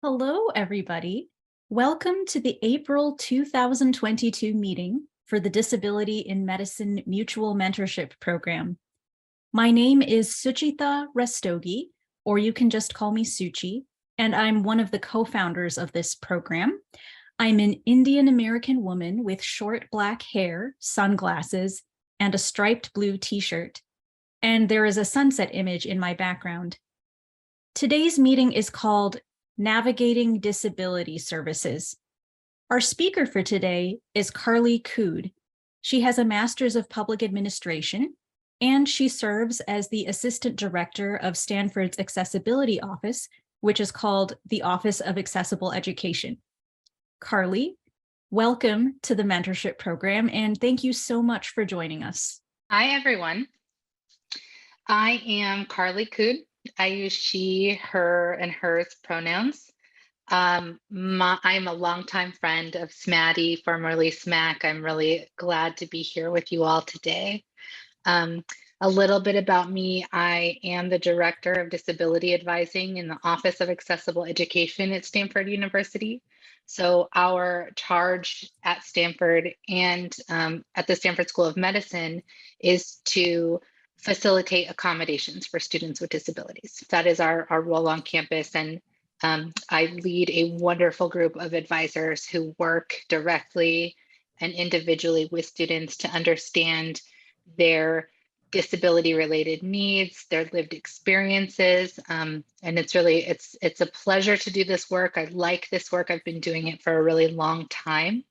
Hello, everybody. Welcome to the April 2022 meeting for the Disability in Medicine Mutual Mentorship Program. My name is Suchita Rastogi, or you can just call me Suchi, and I'm one of the co-founders of this program. I'm an Indian American woman with short black hair, sunglasses, and a striped blue t-shirt, and there is a sunset image in my background. Today's meeting is called Navigating Disability Services. Our speaker for today is Carleigh Kude. She has a Master's of Public Administration, and she serves as the Assistant Director of Stanford's Accessibility Office, which is called the Office of Accessible Education. Carleigh, welcome to the mentorship program, and thank you so much for joining us. Hi, everyone. I am Carleigh Kude. I use she, her, and hers pronouns. I'm a longtime friend of SMADI, formerly SMAC. I'm really glad to be here with you all today. A little bit about me. I am the Director of Disability Advising in the Office of Accessible Education at Stanford University. So our charge at Stanford and at the Stanford School of Medicine is to facilitate accommodations for students with disabilities. That is our role on campus, and I lead a wonderful group of advisors who work directly and individually with students to understand their disability related needs, their lived experiences. And it's a pleasure to do this work. I like this work. I've been doing it for a really long time.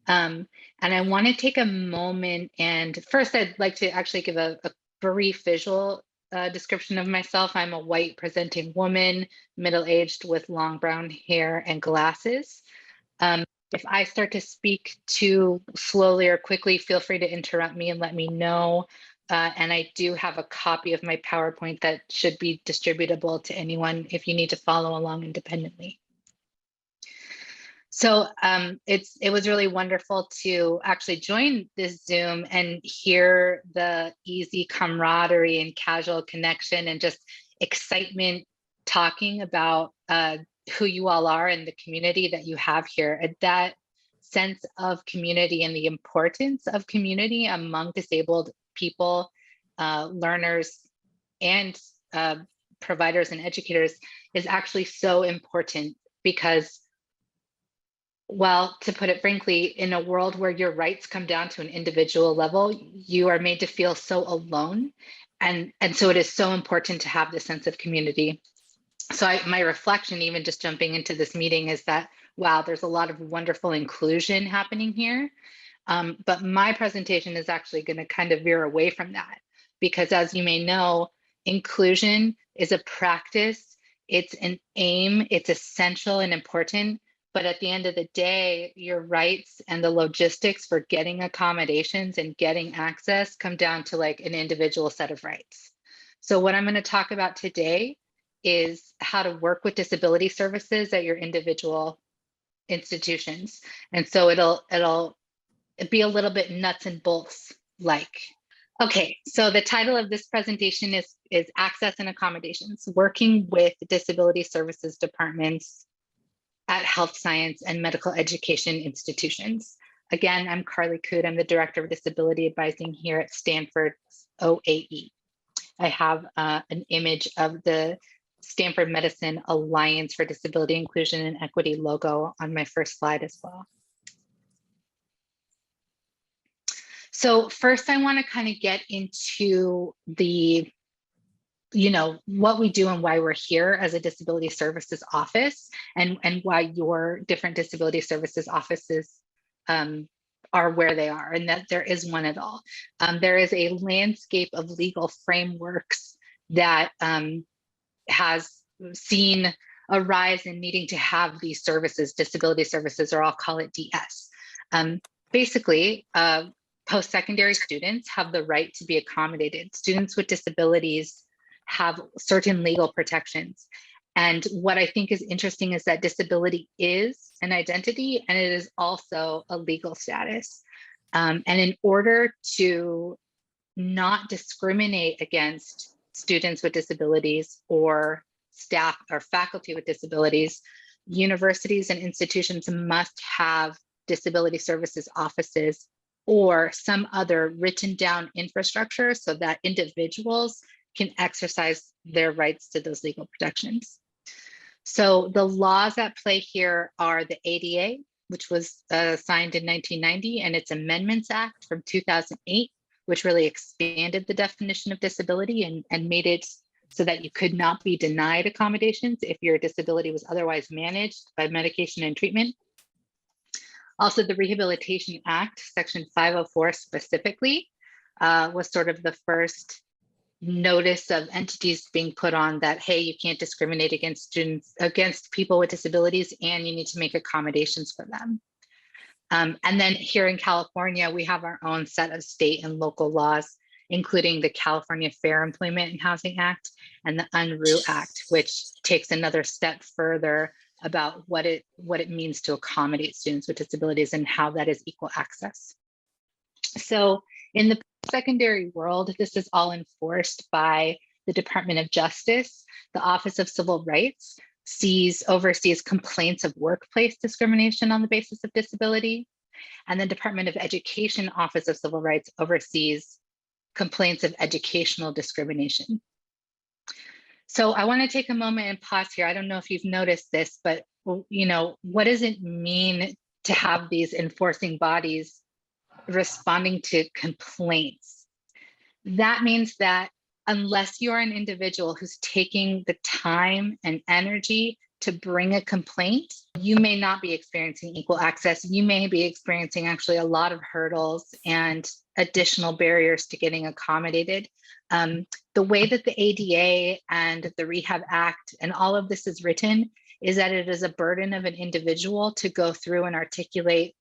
And I want to take a moment, and first I'd like to actually give a brief visual description of myself. I'm a white presenting woman, middle-aged with long brown hair and glasses. If I start to speak too slowly or quickly, feel free to interrupt me and let me know. And I do have a copy of my PowerPoint that should be distributable to anyone if you need to follow along independently. So it was really wonderful to actually join this Zoom and hear the easy camaraderie and casual connection and just excitement talking about who you all are and the community that you have here. And that sense of community and the importance of community among disabled people, learners, and providers and educators is actually so important because, well, to put it frankly, in a world where your rights come down to an individual level, you are made to feel so alone. And so it is so important to have this sense of community. So my reflection, even just jumping into this meeting, is that, wow, there's a lot of wonderful inclusion happening here. But my presentation is actually going to kind of veer away from that, because as you may know, inclusion is a practice, it's an aim, it's essential and important. But at the end of the day, your rights and the logistics for getting accommodations and getting access come down to like an individual set of rights. So what I'm going to talk about today is how to work with disability services at your individual institutions. And so it'll be a little bit nuts and bolts like. Okay, so the title of this presentation is Access and Accommodations, Working with Disability Services Departments at Health Science and Medical Education Institutions. Again, I'm Carleigh Kude. I'm the Director of Disability Advising here at Stanford's OAE. I have an image of the Stanford Medicine Alliance for Disability Inclusion and Equity logo on my first slide as well. So first, I want to kind of get into the what we do and why we're here as a disability services office, and why your different disability services offices are where they are, and that there is one at all. There is a landscape of legal frameworks that has seen a rise in needing to have these services, disability services, or I'll call it DS. Basically, post-secondary students have the right to be accommodated. Students with disabilities have certain legal protections. And what I think is interesting is that disability is an identity and it is also a legal status. And in order to not discriminate against students with disabilities or staff or faculty with disabilities, universities and institutions must have disability services offices or some other written down infrastructure so that individuals can exercise their rights to those legal protections. So the laws at play here are the ADA, which was signed in 1990, and its Amendments Act from 2008, which really expanded the definition of disability and made it so that you could not be denied accommodations if your disability was otherwise managed by medication and treatment. Also, the Rehabilitation Act, Section 504 specifically, was sort of the first notice of entities being put on that, hey, you can't discriminate against students, against people with disabilities, and you need to make accommodations for them. And then here in California, we have our own set of state and local laws, including the California Fair Employment and Housing Act and the UNRU Act, which takes another step further about what it means to accommodate students with disabilities and how that is equal access. So in the secondary world, this is all enforced by the Department of Justice. The Office of Civil Rights oversees complaints of workplace discrimination on the basis of disability. And the Department of Education Office of Civil Rights oversees complaints of educational discrimination. So I want to take a moment and pause here. I don't know if you've noticed this, but what does it mean to have these enforcing bodies responding to complaints? That means that unless you're an individual who's taking the time and energy to bring a complaint, you may not be experiencing equal access. You may be experiencing actually a lot of hurdles and additional barriers to getting accommodated. The way that the ADA and the Rehab Act and all of this is written is that it is a burden of an individual to go through and articulate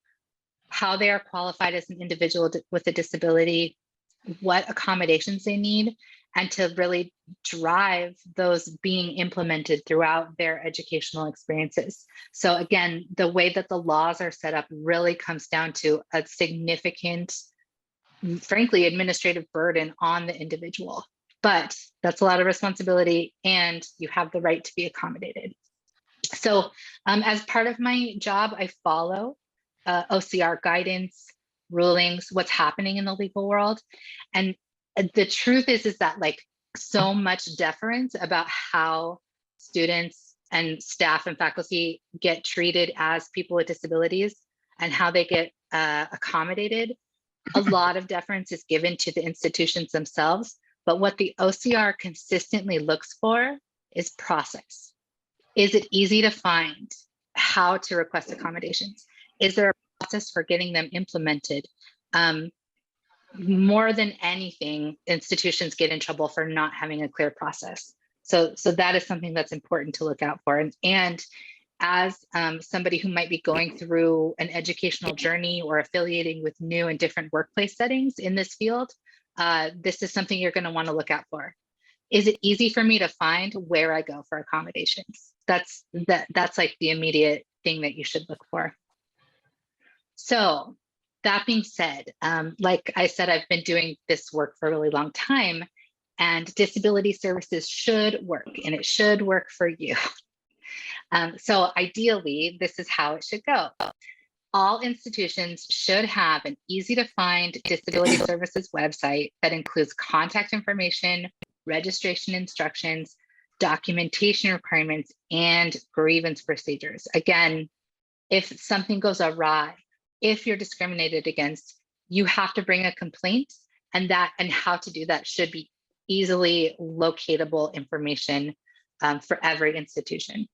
how they are qualified as an individual with a disability, what accommodations they need, and to really drive those being implemented throughout their educational experiences. So again, the way that the laws are set up really comes down to a significant, frankly, administrative burden on the individual. But that's a lot of responsibility, and you have the right to be accommodated. So as part of my job, I follow OCR guidance, rulings, what's happening in the legal world. And the truth is that like so much deference about how students and staff and faculty get treated as people with disabilities and how they get accommodated. A lot of deference is given to the institutions themselves, but what the OCR consistently looks for is process. Is it easy to find how to request accommodations? Is there a process for getting them implemented? More than anything, institutions get in trouble for not having a clear process. So that is something that's important to look out for. And as somebody who might be going through an educational journey or affiliating with new and different workplace settings in this field, this is something you're going to want to look out for. Is it easy for me to find where I go for accommodations? That's like the immediate thing that you should look for. So that being said, like I said, I've been doing this work for a really long time, and disability services should work, and it should work for you. So ideally, this is how it should go. All institutions should have an easy to find disability services website that includes contact information, registration instructions, documentation requirements, and grievance procedures. Again, if something goes awry, if you're discriminated against, you have to bring a complaint, and how to do that should be easily locatable information for every institution.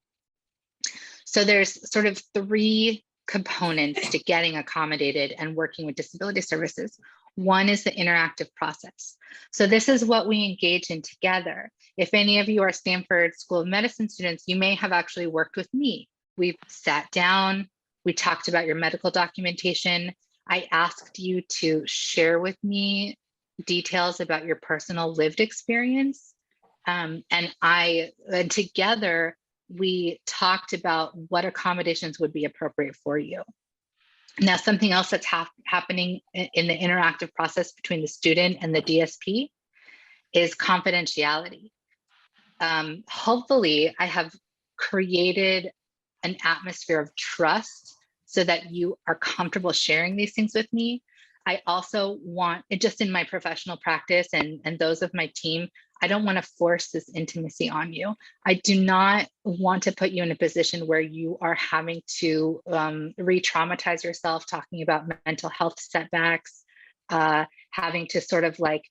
So there's sort of three components to getting accommodated and working with disability services. One is the interactive process. So this is what we engage in together. If any of you are Stanford School of Medicine students, you may have actually worked with me. We've sat down, we talked about your medical documentation. I asked you to share with me details about your personal lived experience. And together, we talked about what accommodations would be appropriate for you. Now, something else that's happening in the interactive process between the student and the DSP is confidentiality. Hopefully, I have created an atmosphere of trust so that you are comfortable sharing these things with me. I also want, just in my professional practice and those of my team, I don't want to force this intimacy on you. I do not want to put you in a position where you are having to re-traumatize yourself talking about mental health setbacks, having to sort of like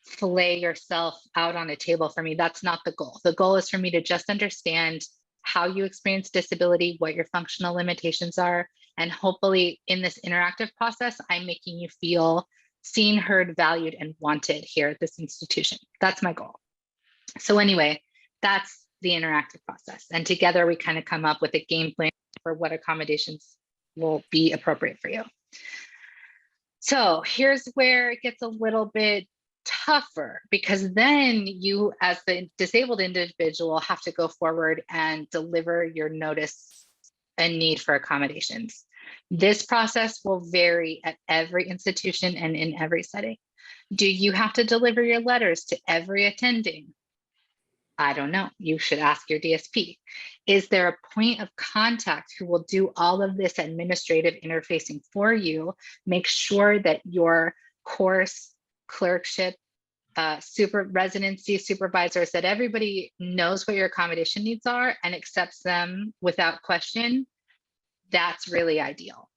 fillet yourself out on a table for me. That's not the goal. The goal is for me to just understand how you experience disability, what your functional limitations are, and hopefully in this interactive process, I'm making you feel seen, heard, valued, and wanted here at this institution. That's my goal. So anyway, that's the interactive process. And together we kind of come up with a game plan for what accommodations will be appropriate for you. So here's where it gets a little bit tougher, because then you as the disabled individual have to go forward and deliver your notice and need for accommodations. This process will vary at every institution and in every setting. Do you have to deliver your letters to every attending? I don't know. You should ask your DSP. Is there a point of contact who will do all of this administrative interfacing for you? Make sure that your course, clerkship, residency supervisors, that everybody knows what your accommodation needs are and accepts them without question. That's really ideal.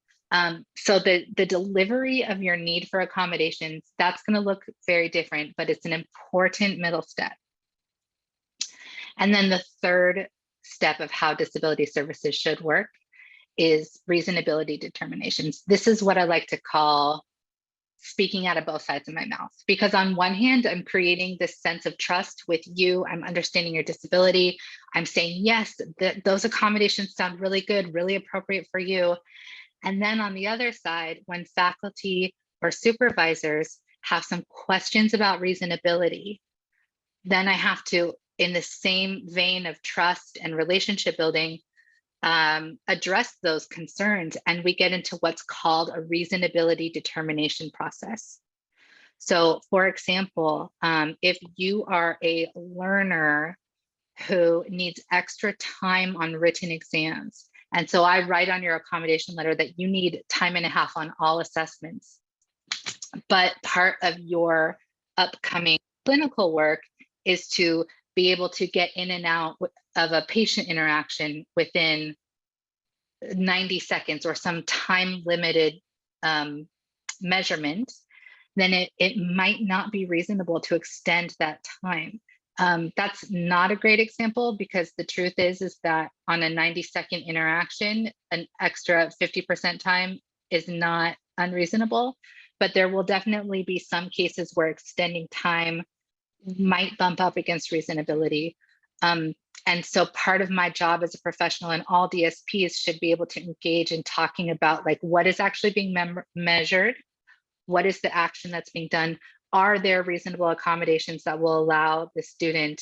So the delivery of your need for accommodations, that's going to look very different, but it's an important middle step. And then the third step of how disability services should work is reasonability determinations. This is what I like to call speaking out of both sides of my mouth, because on one hand, I'm creating this sense of trust with you. I'm understanding your disability. I'm saying, yes, those accommodations sound really good, really appropriate for you. And then on the other side, when faculty or supervisors have some questions about reasonability, then I have to, in the same vein of trust and relationship building, address those concerns, and we get into what's called a reasonability determination process. So for example, if you are a learner who needs extra time on written exams, and so I write on your accommodation letter that you need time and a half on all assessments, but part of your upcoming clinical work is to be able to get in and out of a patient interaction within 90 seconds or some time limited measurement, then it might not be reasonable to extend that time. That's not a great example, because the truth is that on a 90-second interaction, an extra 50% time is not unreasonable, but there will definitely be some cases where extending time might bump up against reasonability. And so part of my job as a professional, and all DSPs should be able to engage in talking about like what is actually being measured, what is the action that's being done, are there reasonable accommodations that will allow the student,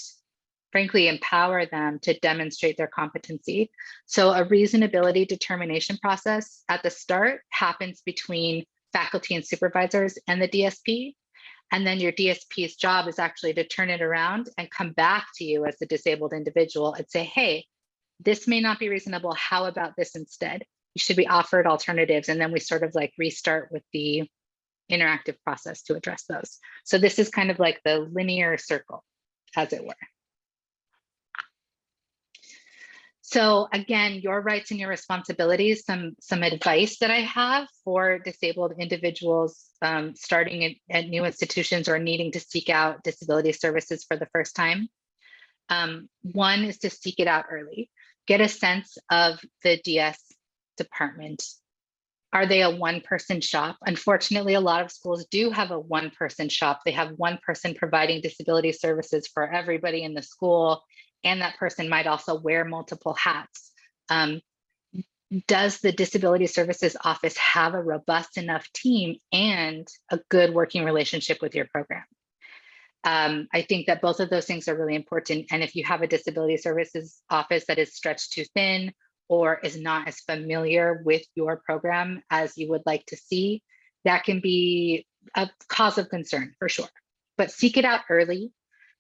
frankly, empower them to demonstrate their competency. So a reasonability determination process at the start happens between faculty and supervisors and the DSP. And then your DSP's job is actually to turn it around and come back to you as the disabled individual and say, hey, this may not be reasonable. How about this instead? You should be offered alternatives. And then we sort of like restart with the interactive process to address those. So this is kind of like the linear circle, as it were. So again, your rights and your responsibilities, some advice that I have for disabled individuals starting at new institutions or needing to seek out disability services for the first time. One is to seek it out early. Get a sense of the DS department. Are they a one-person shop? Unfortunately, a lot of schools do have a one-person shop. They have one person providing disability services for everybody in the school, and that person might also wear multiple hats. Does the Disability Services Office have a robust enough team and a good working relationship with your program? I think that both of those things are really important. And if you have a Disability Services Office that is stretched too thin or is not as familiar with your program as you would like to see, that can be a cause of concern for sure. But seek it out early,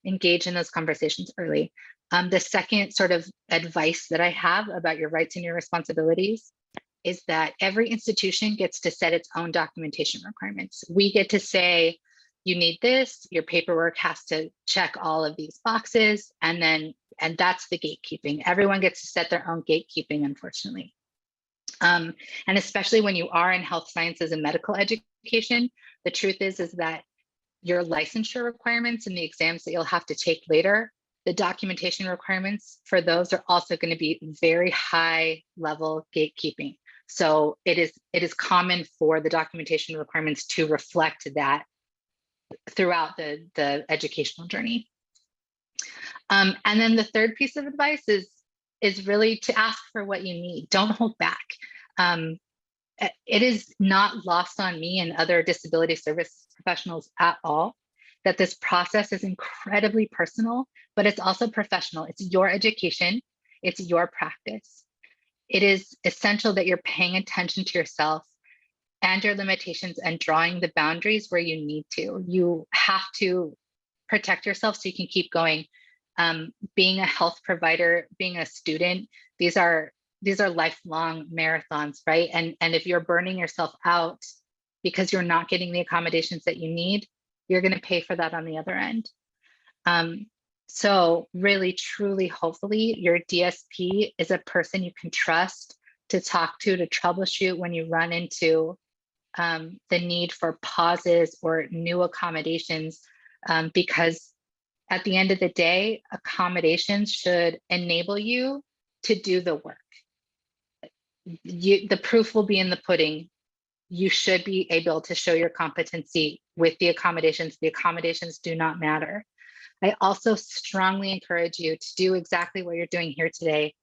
engage in those conversations early. The second sort of advice that I have about your rights and your responsibilities is that every institution gets to set its own documentation requirements. We get to say, you need this, your paperwork has to check all of these boxes, and that's the gatekeeping. Everyone gets to set their own gatekeeping, unfortunately. And especially when you are in health sciences and medical education, the truth is that your licensure requirements and the exams that you'll have to take later, the documentation requirements for those are also going to be very high level gatekeeping. So it is common for the documentation requirements to reflect that throughout the educational journey. And then the third piece of advice is really to ask for what you need. Don't hold back. It is not lost on me and other disability service professionals at all that this process is incredibly personal, but it's also professional. It's your education, it's your practice. It is essential that you're paying attention to yourself and your limitations and drawing the boundaries where you need to. You have to protect yourself so you can keep going. Being a health provider, being a student, these are lifelong marathons, right? And if you're burning yourself out because you're not getting the accommodations that you need, you're going to pay for that on the other end. So really, truly, hopefully your DSP is a person you can trust to talk to troubleshoot when you run into the need for pauses or new accommodations, because at the end of the day, accommodations should enable you to do the work. The proof will be in the pudding. You should be able to show your competency with the accommodations. The accommodations do not matter. I also strongly encourage you to do exactly what you're doing here today.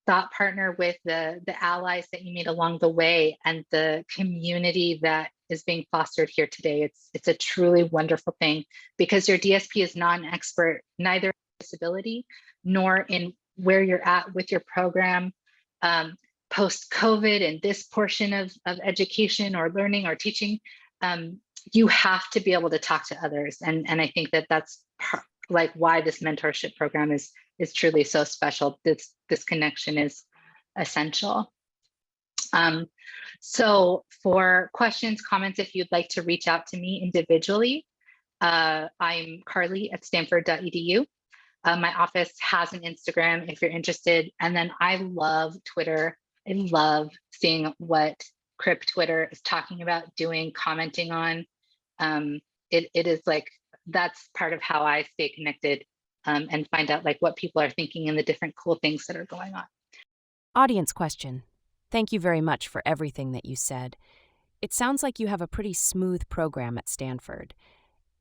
Thought partner with the allies that you meet along the way and the community that is being fostered here today. It's a truly wonderful thing because your DSP is not an expert, neither in disability nor in where you're at with your program. Post-COVID and this portion of education or learning or teaching, you have to be able to talk to others. And I think that's like why this mentorship program is truly so special. This connection is essential. So for questions, comments, if you'd like to reach out to me individually, I'm Carleigh at stanford.edu. My office has an Instagram if you're interested. And then I love Twitter. I love seeing what Crip Twitter is talking about, doing, commenting on. It is like, that's part of how I stay connected and find out like what people are thinking and the different cool things that are going on. Audience question. Thank you very much for everything that you said. It sounds like you have a pretty smooth program at Stanford.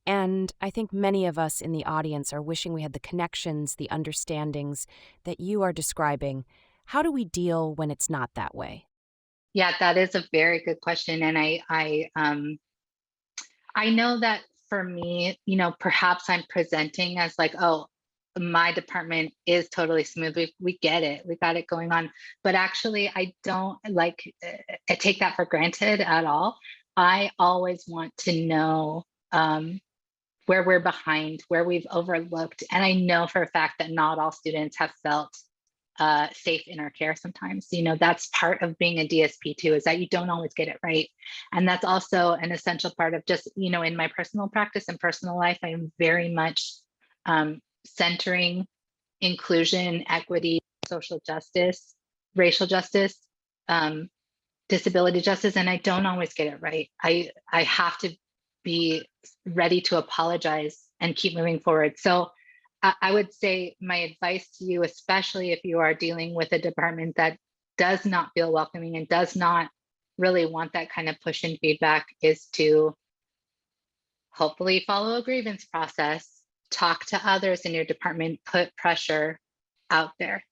And I think many of us in the audience are wishing we had the connections, the understandings that you are describing. How do we deal when it's not that way? Yeah, that is a very good question. And I know that for me, perhaps I'm presenting as like, oh, my department is totally smooth. We get it. We got it going on. But actually, I don't I take that for granted at all. I always want to know where we're behind, where we've overlooked. And I know for a fact that not all students have felt safe in our care sometimes. That's part of being a DSP too, is that you don't always get it right. And that's also an essential part of just, in my personal practice and personal life, I am very much centering inclusion, equity, social justice, racial justice, disability justice, and I don't always get it right. I have to be ready to apologize and keep moving forward. So I would say my advice to you, especially if you are dealing with a department that does not feel welcoming and does not really want that kind of push and feedback, is to hopefully follow a grievance process, talk to others in your department, put pressure out there.